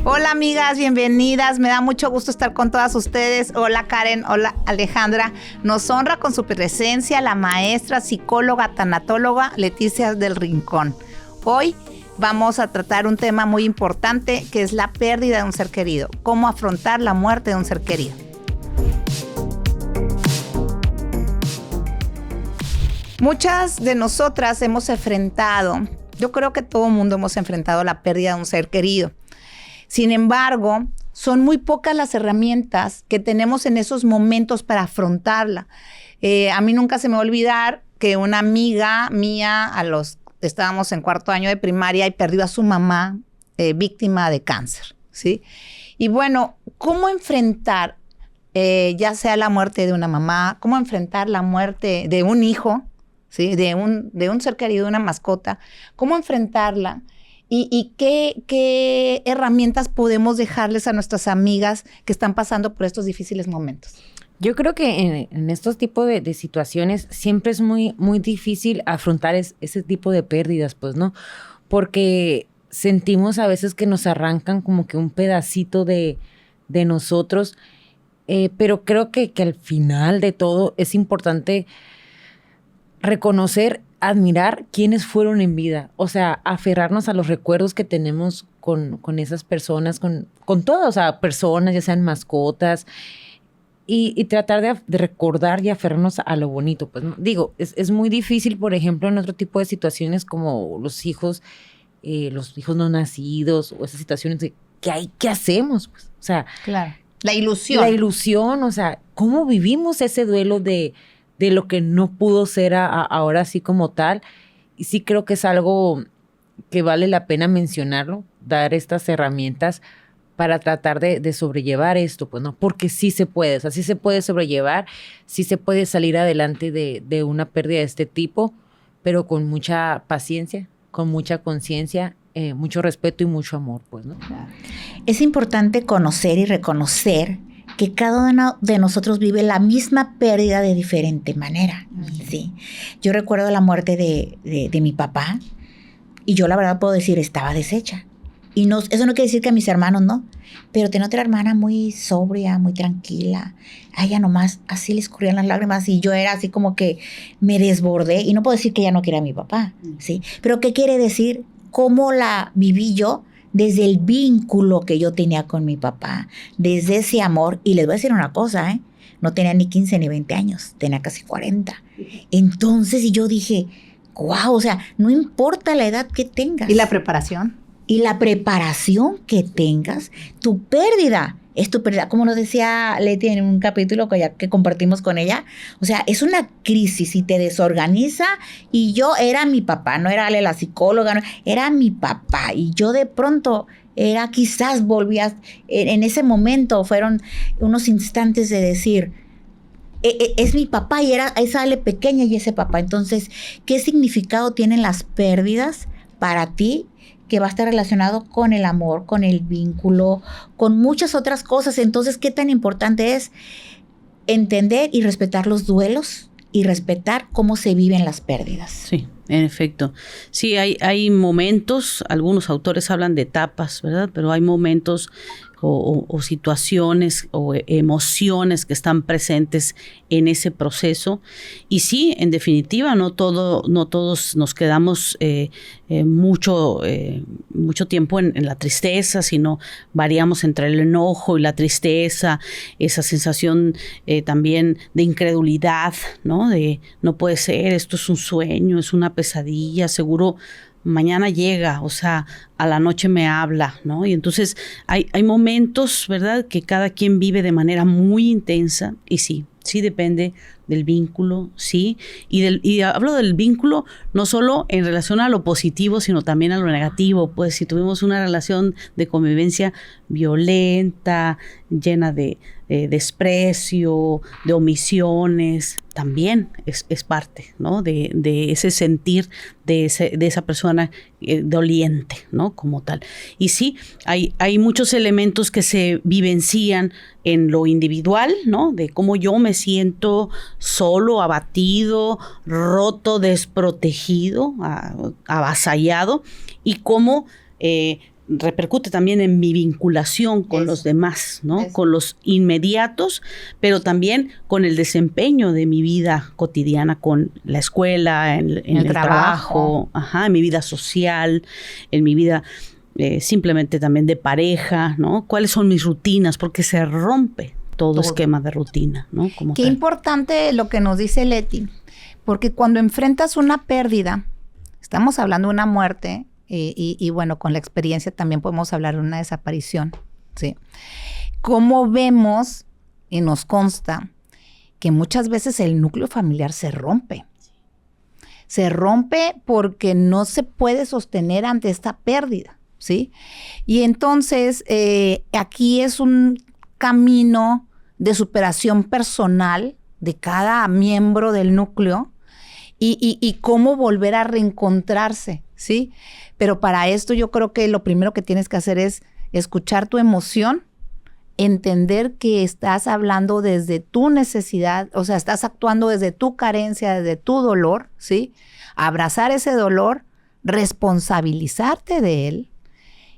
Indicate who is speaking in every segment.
Speaker 1: Hola amigas, bienvenidas. Me da mucho gusto estar con todas ustedes. Hola Karen, hola Alejandra. Nos honra con su presencia la maestra, psicóloga, tanatóloga Leticia del Rincón. Hoy vamos a tratar un tema muy importante que es la pérdida de un ser querido. Cómo afrontar la muerte de un ser querido. Muchas de nosotras hemos enfrentado, yo creo que todo el mundo hemos enfrentado la pérdida de un ser querido. Sin embargo, son muy pocas las herramientas que tenemos en esos momentos para afrontarla. A mí nunca se me va a olvidar que una amiga mía, estábamos en cuarto año de primaria y perdió a su mamá víctima de cáncer, ¿sí? Y bueno, ¿cómo enfrentar ya sea la muerte de una mamá, cómo enfrentar la muerte de un hijo, ¿sí? de un ser querido, una mascota, cómo enfrentarla? ¿Y qué herramientas podemos dejarles a nuestras amigas que están pasando por estos difíciles momentos?
Speaker 2: Yo creo que en estos tipos de situaciones siempre es muy, muy difícil afrontar ese tipo de pérdidas, pues, ¿no? Porque sentimos a veces que nos arrancan como que un pedacito de nosotros, pero creo que al final de todo es importante reconocer, admirar quiénes fueron en vida, o sea, aferrarnos a los recuerdos que tenemos con esas personas, con todas, o sea, personas, ya sean mascotas, y tratar de recordar y aferrarnos a lo bonito. Pues, ¿no? Digo, es muy difícil, por ejemplo, en otro tipo de situaciones como los hijos no nacidos, o esas situaciones de ¿qué hacemos? Pues, o sea,
Speaker 1: claro, la ilusión.
Speaker 2: La ilusión, o sea, ¿cómo vivimos ese duelo de lo que no pudo ser ahora así como tal? Y sí creo que es algo que vale la pena mencionarlo, dar estas herramientas para tratar de sobrellevar esto, pues, ¿no? Porque sí se puede, o sea, sí se puede sobrellevar, sí se puede salir adelante de una pérdida de este tipo, pero con mucha paciencia, con mucha conciencia, mucho respeto y mucho amor, pues, ¿no?
Speaker 3: Es importante conocer y reconocer que cada uno de nosotros vive la misma pérdida de diferente manera, ¿sí? Yo recuerdo la muerte de mi papá y yo la verdad puedo decir, estaba deshecha. Y no, eso no quiere decir que a mis hermanos no, pero tenía otra hermana muy sobria, muy tranquila. A ella nomás así le escurrían las lágrimas y yo era así como que me desbordé. Y no puedo decir que ella no quiera a mi papá, ¿sí? Pero ¿qué quiere decir? ¿Cómo la viví yo? Desde el vínculo que yo tenía con mi papá, desde ese amor. Y les voy a decir una cosa, no tenía ni 15 ni 20 años, tenía casi 40. Entonces, y yo dije, wow, o sea, no importa la edad que tengas.
Speaker 1: ¿Y la preparación?
Speaker 3: Y la preparación que tengas, tu pérdida es tu pérdida. Como nos decía Leti en un capítulo que compartimos con ella, o sea, es una crisis y te desorganiza. Y yo era mi papá, no era Ale la psicóloga, no, era mi papá. Y yo de pronto quizás volvías, en ese momento fueron unos instantes de decir, es mi papá y era esa Ale pequeña y ese papá. Entonces, ¿qué significado tienen las pérdidas para ti? Que va a estar relacionado con el amor, con el vínculo, con muchas otras cosas. Entonces, ¿qué tan importante es entender y respetar los duelos y respetar cómo se viven las pérdidas?
Speaker 4: Sí, en efecto. Sí, hay momentos, algunos autores hablan de etapas, ¿verdad? Pero hay momentos o situaciones o emociones que están presentes en ese proceso. Y sí, en definitiva, no todos nos quedamos mucho tiempo en la tristeza, sino variamos entre el enojo y la tristeza, esa sensación también de incredulidad, ¿no? De no puede ser, esto es un sueño, es una pesadilla, seguro mañana llega, o sea, a la noche me habla, ¿no? Y entonces hay momentos, ¿verdad?, que cada quien vive de manera muy intensa y sí depende del vínculo, sí. Y hablo del vínculo no solo en relación a lo positivo, sino también a lo negativo. Pues si tuvimos una relación de convivencia violenta, llena de desprecio, de omisiones, también es parte, ¿no?, de ese sentir de esa persona doliente, ¿no?, como tal. Y sí, hay muchos elementos que se vivencian en lo individual, ¿no?, de cómo yo me siento solo, abatido, roto, desprotegido, avasallado, y cómo repercute también en mi vinculación con los demás, ¿no?
Speaker 1: Eso.
Speaker 4: Con los inmediatos, pero también con el desempeño de mi vida cotidiana, con la escuela, en el trabajo, en mi vida social, en mi vida simplemente también de pareja, ¿no? ¿Cuáles son mis rutinas? Porque se rompe todo esquema de rutina, ¿no?
Speaker 1: Qué importante lo que nos dice Leti, porque cuando enfrentas una pérdida, estamos hablando de una muerte, y bueno, con la experiencia también podemos hablar de una desaparición, ¿sí? Cómo vemos, y nos consta, que muchas veces el núcleo familiar se rompe. Se rompe porque no se puede sostener ante esta pérdida, ¿sí? Y entonces, aquí es un camino de superación personal de cada miembro del núcleo y cómo volver a reencontrarse, ¿sí? Pero para esto yo creo que lo primero que tienes que hacer es escuchar tu emoción, entender que estás hablando desde tu necesidad, o sea, estás actuando desde tu carencia, desde tu dolor, ¿sí? Abrazar ese dolor, responsabilizarte de él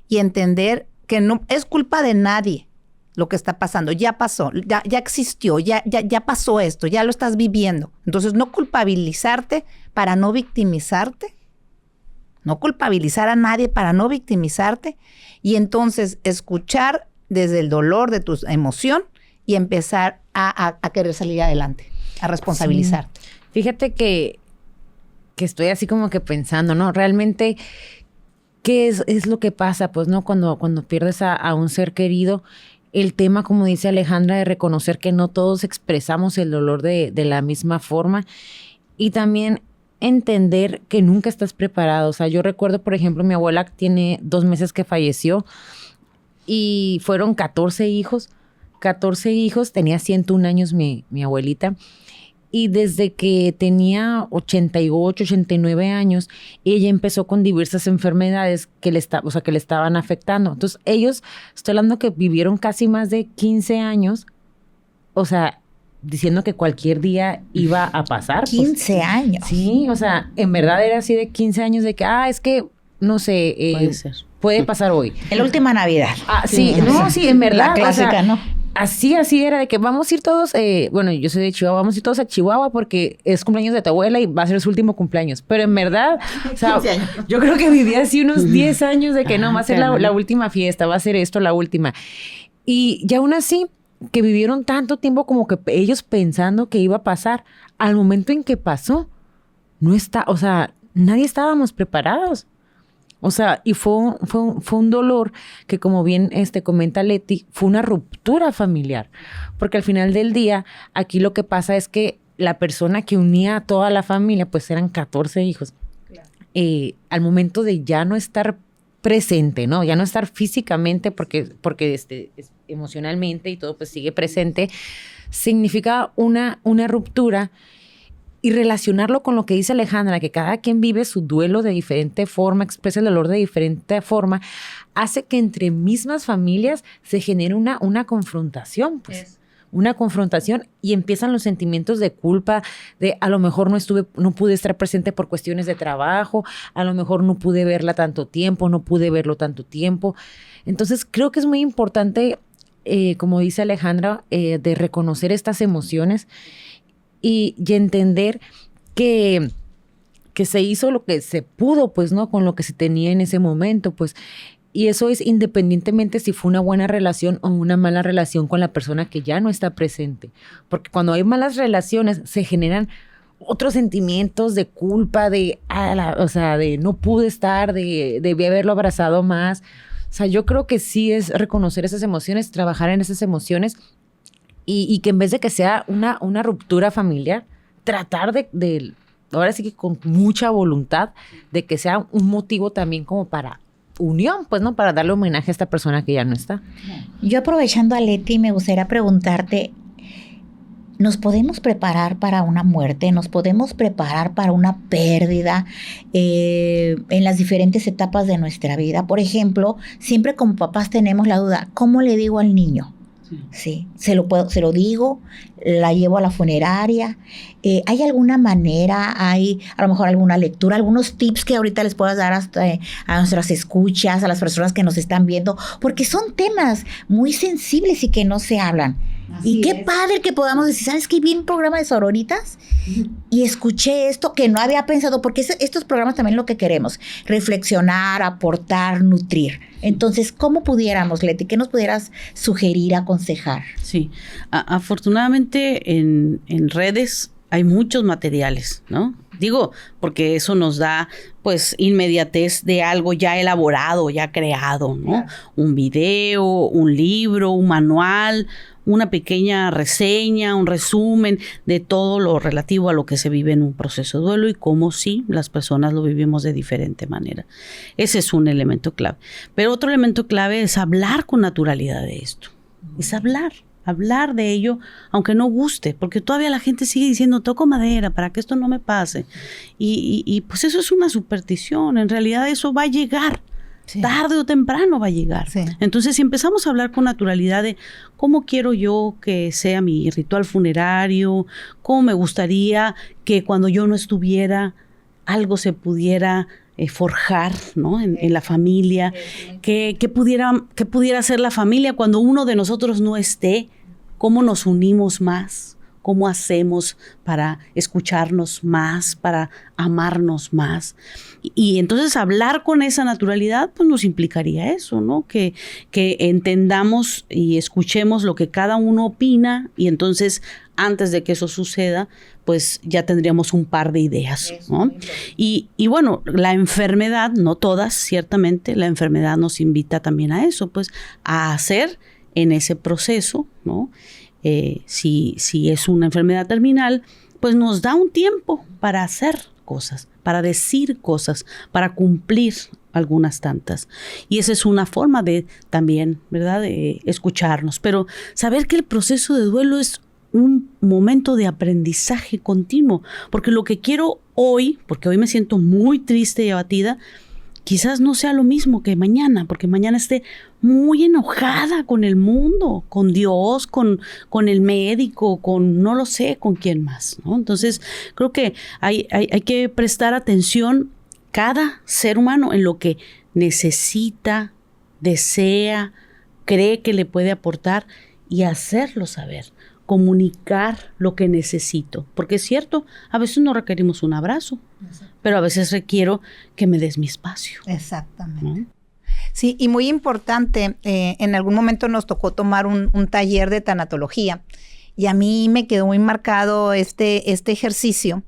Speaker 1: y entender que no es culpa de nadie lo que está pasando. Ya pasó, ya existió, ya pasó esto, ya lo estás viviendo. Entonces, no culpabilizarte para no victimizarte, no culpabilizar a nadie para no victimizarte, y entonces escuchar desde el dolor de tu emoción y empezar a querer salir adelante, a responsabilizarte.
Speaker 2: Sí. Fíjate que estoy así como que pensando, ¿no? Realmente, ¿qué es lo que pasa? Pues, ¿no? Cuando pierdes a un ser querido, el tema, como dice Alejandra, de reconocer que no todos expresamos el dolor de la misma forma, y también entender que nunca estás preparado. O sea, yo recuerdo, por ejemplo, mi abuela tiene 2 meses que falleció y fueron 14 hijos. 14 hijos, tenía 101 años mi abuelita. Y desde que tenía 88, 89 años, ella empezó con diversas enfermedades que le estaban afectando. Entonces, ellos, estoy hablando que vivieron casi más de 15 años, o sea, diciendo que cualquier día iba a pasar.
Speaker 3: 15 años.
Speaker 2: Sí, o sea, en verdad era así de 15 años de que, es que, no sé,
Speaker 4: puede ser.
Speaker 2: Puede pasar hoy.
Speaker 3: En la última Navidad.
Speaker 2: Sí, no, sí, en verdad.
Speaker 3: La clásica,
Speaker 2: o sea,
Speaker 3: ¿no?
Speaker 2: Así era de que vamos a ir todos, bueno, yo soy de Chihuahua, vamos a ir todos a Chihuahua porque es cumpleaños de tu abuela y va a ser su último cumpleaños. Pero en verdad, o sea, yo creo que vivía así unos 10 años de que no, va a ser la última fiesta, va a ser esto la última. Y aún así, que vivieron tanto tiempo como que ellos pensando que iba a pasar, al momento en que pasó, nadie estábamos preparados. O sea, y fue un dolor que, como bien comenta Leti, fue una ruptura familiar. Porque al final del día, aquí lo que pasa es que la persona que unía a toda la familia, pues eran 14 hijos. Claro. Al momento de ya no estar presente, ¿no? Ya no estar físicamente, porque emocionalmente y todo, pues sigue presente, significa una ruptura. Y relacionarlo con lo que dice Alejandra, que cada quien vive su duelo de diferente forma, expresa el dolor de diferente forma, hace que entre mismas familias se genere una confrontación, pues. Una confrontación, y empiezan los sentimientos de culpa, de a lo mejor no pude estar presente por cuestiones de trabajo, a lo mejor no pude verla tanto tiempo, no pude verlo tanto tiempo. Entonces creo que es muy importante, como dice Alejandra, de reconocer estas emociones y entender que se hizo lo que se pudo, pues, ¿no? Con lo que se tenía en ese momento, pues. Y eso es independientemente si fue una buena relación o una mala relación con la persona que ya no está presente. Porque cuando hay malas relaciones se generan otros sentimientos de culpa, de no pude estar, debí haberlo abrazado más. O sea, yo creo que sí es reconocer esas emociones, trabajar en esas emociones, y que en vez de que sea una ruptura familiar, tratar de ahora sí que con mucha voluntad, de que sea un motivo también como para unión, pues, ¿no? Para darle homenaje a esta persona que ya no está.
Speaker 3: Yo, aprovechando a Leti, me gustaría preguntarte, ¿nos podemos preparar para una muerte? ¿Nos podemos preparar para una pérdida en las diferentes etapas de nuestra vida? Por ejemplo, siempre como papás tenemos la duda, ¿cómo le digo al niño? Sí, se lo digo, la llevo a la funeraria. ¿Hay alguna manera, hay a lo mejor alguna lectura, algunos tips que ahorita les puedas dar a nuestras escuchas, a las personas que nos están viendo? Porque son temas muy sensibles y que no se hablan.
Speaker 1: Así
Speaker 3: y qué
Speaker 1: es.
Speaker 3: padre que podamos decir, ¿sabes qué? Vi un programa de sororitas y escuché esto que no había pensado, porque estos programas también lo que queremos, reflexionar, aportar, nutrir. Entonces, ¿cómo pudiéramos, Leti, qué nos pudieras sugerir, aconsejar?
Speaker 4: Sí, afortunadamente en redes hay muchos materiales, ¿no? Digo, porque eso nos da, pues, inmediatez de algo ya elaborado, ya creado, ¿no?
Speaker 1: Claro.
Speaker 4: Un video, un libro, un manual, una pequeña reseña, un resumen de todo lo relativo a lo que se vive en un proceso de duelo y cómo sí las personas lo vivimos de diferente manera. Ese es un elemento clave. Pero otro elemento clave es hablar con naturalidad de esto. Es hablar de ello, aunque no guste, porque todavía la gente sigue diciendo, toco madera para que esto no me pase. Y pues eso es una superstición, en realidad eso va a llegar.
Speaker 1: Sí.
Speaker 4: Tarde o temprano va a llegar.
Speaker 1: Sí.
Speaker 4: Entonces, si empezamos a hablar con naturalidad de cómo quiero yo que sea mi ritual funerario, cómo me gustaría que cuando yo no estuviera, algo se pudiera forjar, ¿no? En la familia, que pudiera ser la familia cuando uno de nosotros no esté, cómo nos unimos más, cómo hacemos para escucharnos más, para amarnos más. Y entonces hablar con esa naturalidad, pues nos implicaría eso, ¿no? Que entendamos y escuchemos lo que cada uno opina y entonces antes de que eso suceda, pues ya tendríamos un par de ideas, ¿no? Y bueno, la enfermedad, no todas, ciertamente, la enfermedad nos invita también a eso, pues a hacer en ese proceso, ¿no? Si es una enfermedad terminal, pues nos da un tiempo para hacer cosas, para decir cosas, para cumplir algunas tantas. Y esa es una forma de también, ¿verdad?, de escucharnos. Pero saber que el proceso de duelo es un momento de aprendizaje continuo, porque lo que quiero hoy, porque hoy me siento muy triste y abatida, quizás no sea lo mismo que mañana, porque mañana esté muy enojada con el mundo, con Dios, con el médico, con no lo sé, con quién más, ¿no? Entonces, creo que hay que prestar atención cada ser humano en lo que necesita, desea, cree que le puede aportar y hacerlo saber. Comunicar lo que necesito, porque es cierto, a veces no requerimos un abrazo, pero a veces requiero que me des mi espacio.
Speaker 1: Exactamente.
Speaker 4: ¿No?
Speaker 1: Sí, y muy importante, en algún momento nos tocó tomar un taller de tanatología y a mí me quedó muy marcado este ejercicio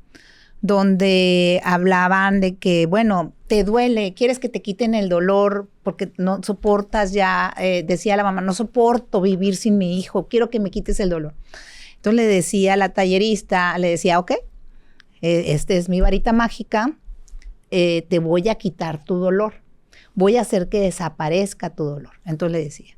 Speaker 1: donde hablaban de que, bueno, te duele, quieres que te quiten el dolor porque no soportas ya, decía la mamá, no soporto vivir sin mi hijo, quiero que me quites el dolor. Entonces le decía a la tallerista, le decía, ok, esta es mi varita mágica, te voy a quitar tu dolor, voy a hacer que desaparezca tu dolor. Entonces le decía,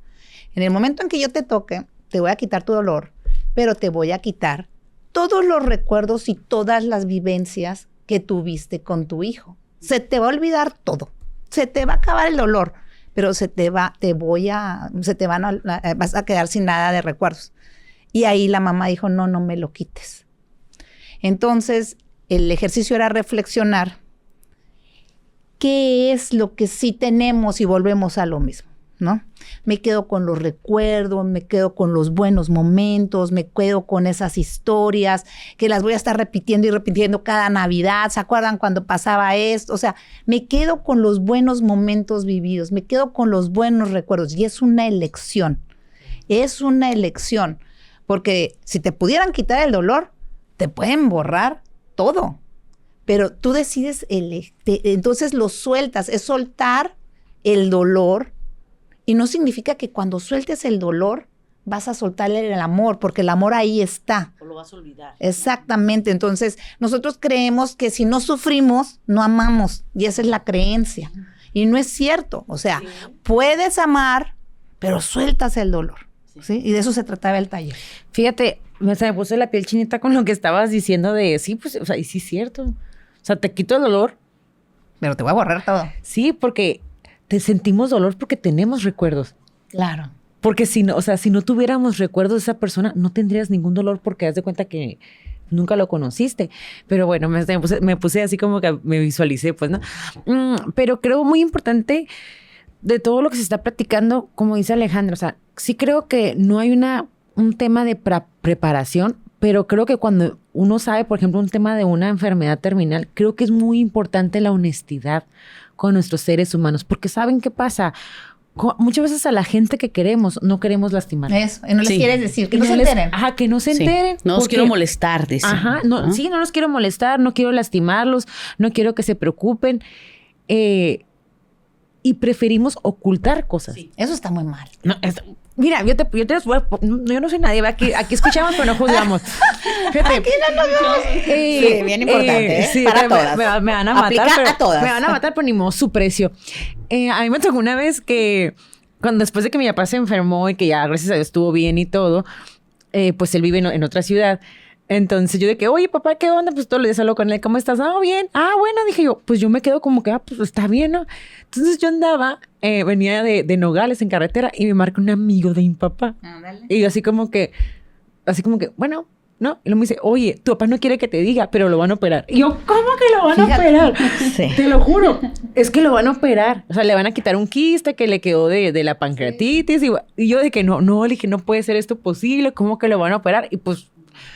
Speaker 1: en el momento en que yo te toque, te voy a quitar tu dolor, pero te voy a quitar todos los recuerdos y todas las vivencias que tuviste con tu hijo. Se te va a olvidar todo. Se te va a acabar el dolor, pero vas a quedar sin nada de recuerdos. Y ahí la mamá dijo, no me lo quites. Entonces, el ejercicio era reflexionar qué es lo que sí tenemos y volvemos a lo mismo, ¿no? Me quedo con los recuerdos, me quedo con los buenos momentos, me quedo con esas historias que las voy a estar repitiendo y repitiendo cada Navidad. ¿Se acuerdan cuando pasaba esto? O sea, me quedo con los buenos momentos vividos, me quedo con los buenos recuerdos y es una elección. Es una elección, porque si te pudieran quitar el dolor, te pueden borrar todo, pero tú decides, entonces lo sueltas, es soltar el dolor. Y no significa que cuando sueltes el dolor vas a soltarle el amor, porque el amor ahí está.
Speaker 4: O lo vas a olvidar.
Speaker 1: Exactamente. Entonces, nosotros creemos que si no sufrimos, no amamos. Y esa es la creencia. Y no es cierto. O sea, puedes amar, pero sueltas el dolor. ¿Sí? Y de eso se trataba el taller.
Speaker 2: Fíjate, me puse la piel chinita con lo que estabas diciendo de, sí, pues, o sea, y sí es cierto. O sea, te quito el dolor.
Speaker 1: Pero te voy a borrar todo.
Speaker 2: Sí, porque te sentimos dolor porque tenemos recuerdos.
Speaker 1: Claro.
Speaker 2: Porque si no, o sea, si no tuviéramos recuerdos de esa persona, no tendrías ningún dolor porque haz de cuenta que nunca lo conociste. Pero bueno, me puse así como que me visualicé, pues, ¿no? Pero creo muy importante de todo lo que se está platicando, como dice Alejandra, o sea, sí creo que no hay un tema de preparación, pero creo que cuando uno sabe, por ejemplo, un tema de una enfermedad terminal, creo que es muy importante la honestidad con nuestros seres humanos, porque ¿saben qué pasa? Muchas veces a la gente que queremos, no queremos lastimar.
Speaker 1: Eso, y no les
Speaker 4: Sí.
Speaker 1: quieres decir, que
Speaker 2: Y
Speaker 1: no se enteren.
Speaker 2: Ajá, que no se
Speaker 4: Sí.
Speaker 2: enteren.
Speaker 4: No los
Speaker 2: porque-
Speaker 4: quiero molestar, dice.
Speaker 2: Ajá, no, sí, no los quiero molestar, no quiero lastimarlos, no quiero que se preocupen. Y preferimos ocultar cosas.
Speaker 1: Eso está muy mal.
Speaker 2: No, mira, yo no soy nadie, aquí escuchamos pero no juzgamos. Fíjate,
Speaker 1: Aquí no nos vemos. Sí, bien importante, ¿eh?
Speaker 2: sí,
Speaker 1: Para
Speaker 2: me
Speaker 1: todas.
Speaker 2: me van a matar.
Speaker 1: Aplica
Speaker 2: pero,
Speaker 1: a todas.
Speaker 2: Me van a matar, pero ni modo su precio. A mí me tocó una vez que, después de que mi papá se enfermó y que ya, gracias a Dios, estuvo bien y todo, pues él vive en otra ciudad. Entonces yo de que, oye, papá, ¿qué onda? Pues todos los días hablo con él, ¿cómo estás? Ah, bien. Ah, bueno, dije yo, pues yo me quedo como que, pues está bien, ¿no? Entonces yo andaba, venía de Nogales en carretera y me marca un amigo de mi papá.
Speaker 1: Ándale.
Speaker 2: Y yo así como que, bueno, ¿no? Y luego me dice, oye, tu papá no quiere que te diga, pero lo van a operar. Y yo, ¿cómo que lo van a operar?
Speaker 3: Sí.
Speaker 2: Te lo juro, es que lo van a operar. O sea, le van a quitar un quiste que le quedó de la pancreatitis. Y yo de que no, le dije, no puede ser esto posible, ¿cómo que lo van a operar? Y pues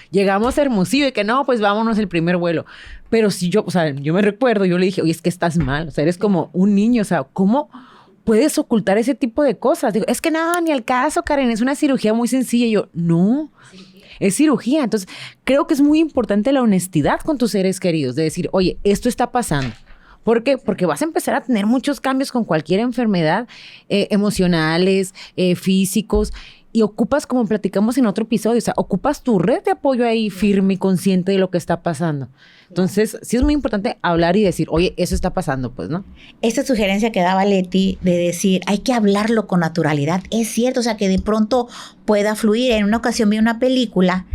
Speaker 2: llegamos a Hermosillo y que no, pues vámonos el primer vuelo. Pero si yo, o sea, yo me recuerdo, yo le dije, oye, es que estás mal, o sea, eres como un niño, o sea, ¿cómo puedes ocultar ese tipo de cosas? Digo, es que no, ni al caso, Karen, es una cirugía muy sencilla. Y yo, no, es cirugía. Entonces, creo que es muy importante la honestidad con tus seres queridos, de decir, oye, esto está pasando. ¿Por qué? Porque vas a empezar a tener muchos cambios con cualquier enfermedad, emocionales, físicos, y ocupas, como platicamos en otro episodio, o sea, ocupas tu red de apoyo ahí firme y consciente de lo que está pasando. Entonces, sí es muy importante hablar y decir, oye, eso está pasando, pues, ¿no?
Speaker 3: Esta sugerencia que daba Leti de decir, hay que hablarlo con naturalidad, es cierto, o sea, que de pronto pueda fluir. En una ocasión vi una película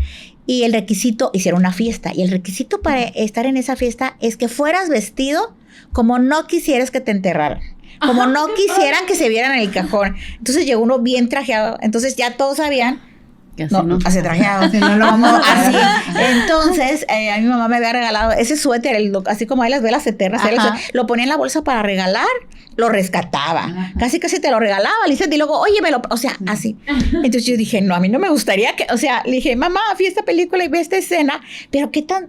Speaker 3: y el requisito, hicieron una fiesta, y el requisito para estar en esa fiesta es que fueras vestido como no quisieras que te enterraran. Como no quisieran que se vieran en el cajón. Entonces llegó uno bien trajeado. Entonces ya todos sabían.
Speaker 4: Que así no.
Speaker 3: Así trajeado.
Speaker 1: Si no lo vamos a
Speaker 3: Así. Entonces, a mi mamá me había regalado ese suéter, así como hay las velas eternas.
Speaker 1: Ajá.
Speaker 3: Lo ponía en la bolsa para regalar, lo rescataba.
Speaker 1: Ajá.
Speaker 3: Casi te lo regalaba, Lizeth, y luego, oye, o sea, así. Entonces yo dije, no, a mí no me gustaría que, o sea, le dije, mamá, vi esta película y vi esta escena, pero qué tan,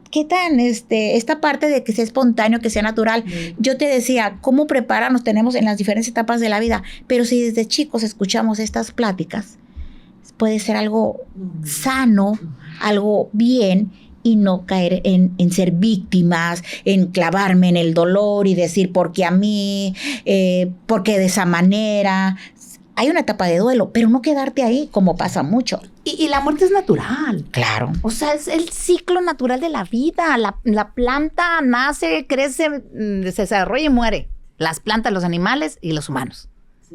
Speaker 3: esta parte de que sea espontáneo, que sea natural. Yo te decía, ¿cómo prepararnos? Tenemos en las diferentes etapas de la vida, pero si desde chicos escuchamos estas pláticas, puede ser algo sano, algo bien, y no caer en ser víctimas, en clavarme en el dolor y decir, ¿por qué a mí? ¿Por qué de esa manera? Hay una etapa de duelo, pero no quedarte ahí, como pasa mucho.
Speaker 1: Y la muerte es natural.
Speaker 3: Claro.
Speaker 1: O sea, es el ciclo natural de la vida. La planta nace, crece, se desarrolla y muere. Las plantas, los animales y los humanos.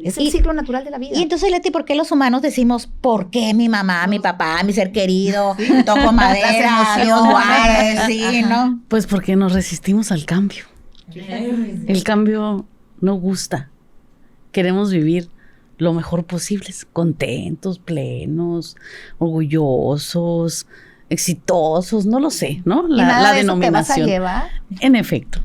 Speaker 1: Es el ciclo natural de la vida.
Speaker 3: Y entonces, Leti, ¿por qué los humanos decimos, ¿por qué mi mamá, mi papá, mi ser querido, toco madera,
Speaker 1: Las
Speaker 3: Dios guarde,
Speaker 1: emociones.
Speaker 3: sí, ¿no?
Speaker 4: Pues porque nos resistimos al cambio. El cambio no gusta. Queremos vivir lo mejor posible, contentos, plenos, orgullosos, exitosos, no lo sé, ¿no?
Speaker 1: ¿Y nada
Speaker 4: La
Speaker 1: de eso te vas a
Speaker 4: denominación.
Speaker 1: llevar?
Speaker 4: En efecto.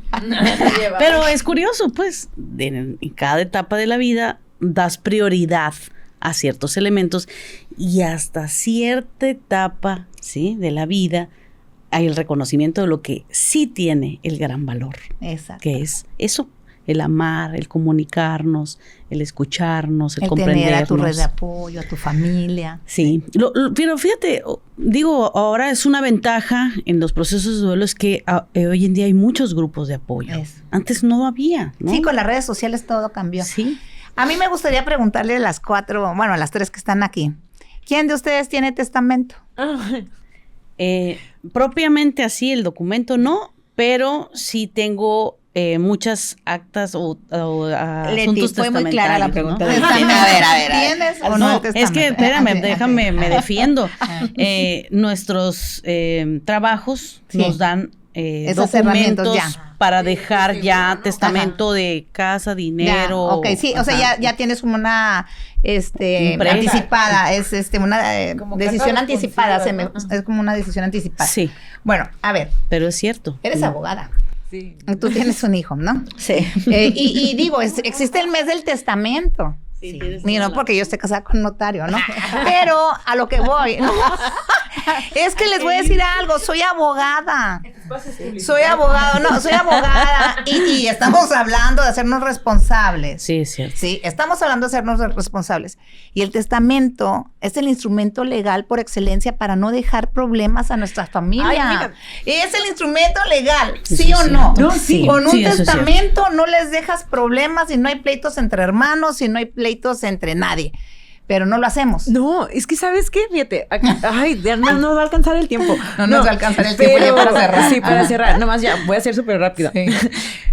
Speaker 4: Pero es curioso, pues, en cada etapa de la vida das prioridad a ciertos elementos y hasta cierta etapa, ¿sí?, de la vida hay el reconocimiento de lo que sí tiene el gran valor,
Speaker 1: Exacto.
Speaker 4: que es eso, el amar, el comunicarnos, el escucharnos, el
Speaker 1: El
Speaker 4: comprendernos.
Speaker 1: tener a tu red de apoyo, a tu familia.
Speaker 4: Sí, pero fíjate, digo, ahora es una ventaja en los procesos de duelo es que hoy en día hay muchos grupos de apoyo.
Speaker 1: Eso.
Speaker 4: Antes no había, ¿no?
Speaker 1: Sí, con las redes sociales todo cambió.
Speaker 4: Sí.
Speaker 1: A mí me gustaría preguntarle a las 4, bueno, a las 3 que están aquí. ¿Quién de ustedes tiene testamento?
Speaker 4: Propiamente así el documento no, pero sí tengo muchas actas o
Speaker 3: Leti,
Speaker 4: asuntos
Speaker 3: fue muy clara la pregunta.
Speaker 4: ¿no?
Speaker 3: A ver.
Speaker 1: ¿Tienes o no,
Speaker 4: No,
Speaker 1: el testamento?
Speaker 4: es que, espérame,
Speaker 1: Ah, sí,
Speaker 4: déjame,
Speaker 1: ok.
Speaker 4: me defiendo. Nuestros trabajos
Speaker 1: Sí.
Speaker 4: nos dan
Speaker 1: esas herramientas ya.
Speaker 4: Para dejar ya testamento de casa, dinero.
Speaker 1: Ya, ok, sí, o sea, ya tienes como una anticipada, es una decisión anticipada, es como una decisión anticipada.
Speaker 4: Sí.
Speaker 1: Bueno, a ver.
Speaker 4: Pero es cierto.
Speaker 1: Eres abogada.
Speaker 2: Sí.
Speaker 1: Tú tienes un hijo, ¿no?
Speaker 3: Sí.
Speaker 1: Y digo, existe el mes del testamento.
Speaker 4: Sí.
Speaker 1: Y no porque yo esté casada con un notario, ¿no? Pero a lo que voy, ¿no? Es que les voy a decir algo, soy abogada. Soy abogada y estamos hablando de hacernos responsables.
Speaker 4: Sí, es cierto.
Speaker 1: Sí, estamos hablando de hacernos responsables. Y el testamento es el instrumento legal por excelencia para no dejar problemas a nuestra familia. Es el instrumento legal, ¿sí o no?
Speaker 3: No, sí.
Speaker 1: Con un
Speaker 4: Sí, eso es
Speaker 1: testamento no les dejas problemas y no hay pleitos entre hermanos y no hay pleitos entre nadie. Pero no lo hacemos.
Speaker 2: No, es que ¿sabes qué? Fíjate, ay, ya no va a alcanzar el tiempo.
Speaker 1: No nos va a alcanzar el tiempo ya para cerrar.
Speaker 2: Sí, para cerrar. Nomás ya, voy a ser súper rápido.
Speaker 1: Sí.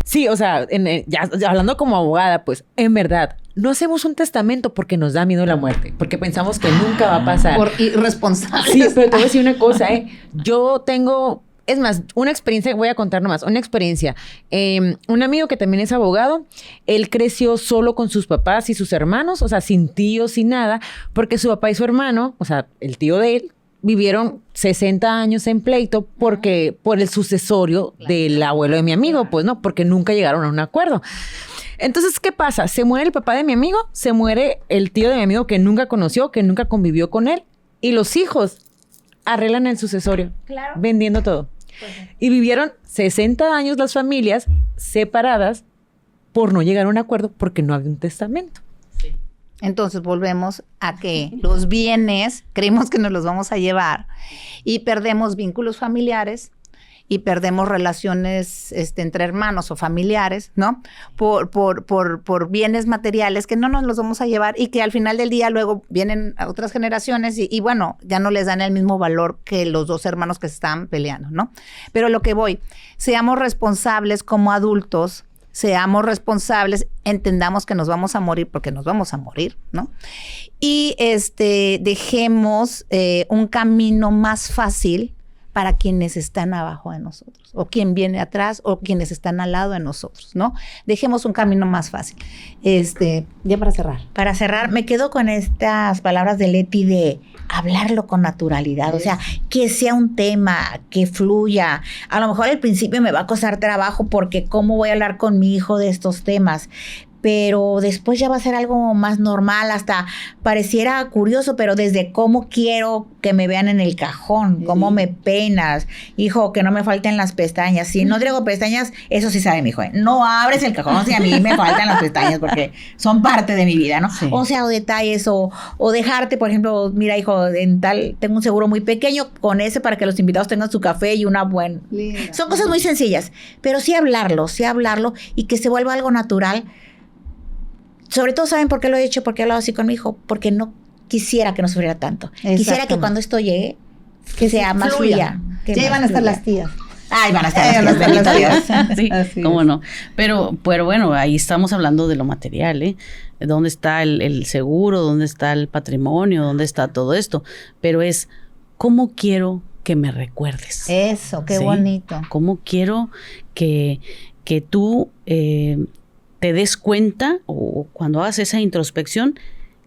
Speaker 2: Sí, o sea, ya hablando como abogada, pues, en verdad, no hacemos un testamento porque nos da miedo la muerte, porque pensamos que nunca va a pasar.
Speaker 1: Por irresponsables.
Speaker 2: Sí, pero te voy a decir una cosa, yo tengo... Es más, una experiencia, voy a contar nomás, una experiencia. Un amigo que también es abogado, él creció solo con sus papás y sus hermanos, o sea, sin tíos, sin nada, porque su papá y su hermano, o sea, el tío de él, vivieron 60 años en pleito por el sucesorio del abuelo de mi amigo, pues no, porque nunca llegaron a un acuerdo. Entonces, ¿qué pasa? Se muere el papá de mi amigo, se muere el tío de mi amigo que nunca conoció, que nunca convivió con él, y los hijos arreglan el sucesorio, vendiendo todo. Y vivieron 60 años las familias separadas por no llegar a un acuerdo porque no había un testamento.
Speaker 4: Sí.
Speaker 1: Entonces volvemos a que los bienes creemos que nos los vamos a llevar y perdemos vínculos familiares y perdemos relaciones entre hermanos o familiares, ¿no? Por bienes materiales que no nos los vamos a llevar y que al final del día luego vienen a otras generaciones y bueno, ya no les dan el mismo valor que los dos hermanos que se están peleando, ¿no? Pero lo que voy, seamos responsables como adultos, seamos responsables, entendamos que nos vamos a morir porque nos vamos a morir, ¿no? Y dejemos un camino más fácil para quienes están abajo de nosotros, o quien viene atrás, o quienes están al lado de nosotros, ¿no? Dejemos un camino más fácil. Ya para cerrar.
Speaker 3: Para cerrar, me quedo con estas palabras de Leti de hablarlo con naturalidad, o sea, que sea un tema, que fluya. A lo mejor al principio me va a costar trabajo porque ¿cómo voy a hablar con mi hijo de estos temas? Pero después ya va a ser algo más normal, hasta pareciera curioso, pero desde cómo quiero que me vean en el cajón, cómo me peinas, hijo, que no me falten las pestañas. Si no traigo pestañas, eso sí sabe mi hijo, no abres el cajón si a mí me faltan las pestañas porque son parte de mi vida, ¿no? Sí. O sea, o detalles, o dejarte, por ejemplo, mira, hijo, tengo un seguro muy pequeño con ese para que los invitados tengan su café y una buena... Son cosas muy sencillas, pero sí hablarlo y que se vuelva algo natural. Sobre todo, ¿saben por qué lo he hecho? ¿Por qué he hablado así con mi hijo? Porque no quisiera que no sufriera tanto. Quisiera que cuando esto llegue, que sea más fluya.
Speaker 1: Ya iban a estar las tías.
Speaker 3: Ay, van a estar las tías.
Speaker 4: Sí, así cómo no. Pero bueno, ahí estamos hablando de lo material, ¿eh? ¿Dónde está el seguro? ¿Dónde está el patrimonio? ¿Dónde está todo esto? Pero es, ¿cómo quiero que me recuerdes?
Speaker 1: Eso, qué bonito.
Speaker 4: ¿Cómo quiero que tú... te des cuenta o cuando hagas esa introspección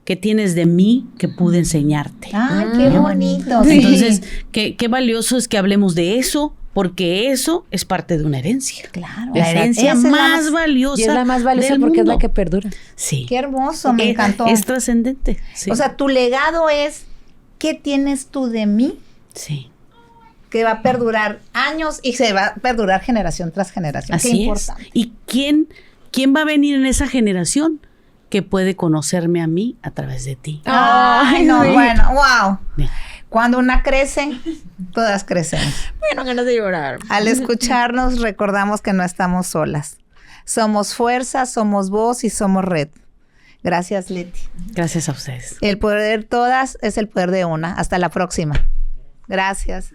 Speaker 4: que tienes de mí que pude enseñarte.
Speaker 1: ¡Ay, qué bonito!
Speaker 4: Sí. Entonces, qué valioso es que hablemos de eso, porque eso es parte de una herencia.
Speaker 1: Claro.
Speaker 4: La herencia más valiosa.
Speaker 2: Y es la más valiosa porque es la que perdura.
Speaker 4: Sí.
Speaker 1: Qué hermoso, me encantó.
Speaker 4: Es trascendente. Sí.
Speaker 1: O sea, tu legado es, ¿qué tienes tú de mí?
Speaker 4: Sí.
Speaker 1: Que va a perdurar años y se va a perdurar generación tras generación.
Speaker 4: Así
Speaker 1: qué
Speaker 4: es.
Speaker 1: importante.
Speaker 4: ¿Y quién va a venir en esa generación que puede conocerme a mí a través de ti?
Speaker 1: Ay, no,
Speaker 2: sí.
Speaker 1: bueno, wow. Cuando una crece, todas crecemos.
Speaker 2: Bueno, ganas de llorar.
Speaker 1: Al escucharnos, recordamos que no estamos solas. Somos fuerza, somos voz y somos red. Gracias, Leti.
Speaker 4: Gracias a ustedes.
Speaker 1: El poder de todas es el poder de una. Hasta la próxima. Gracias.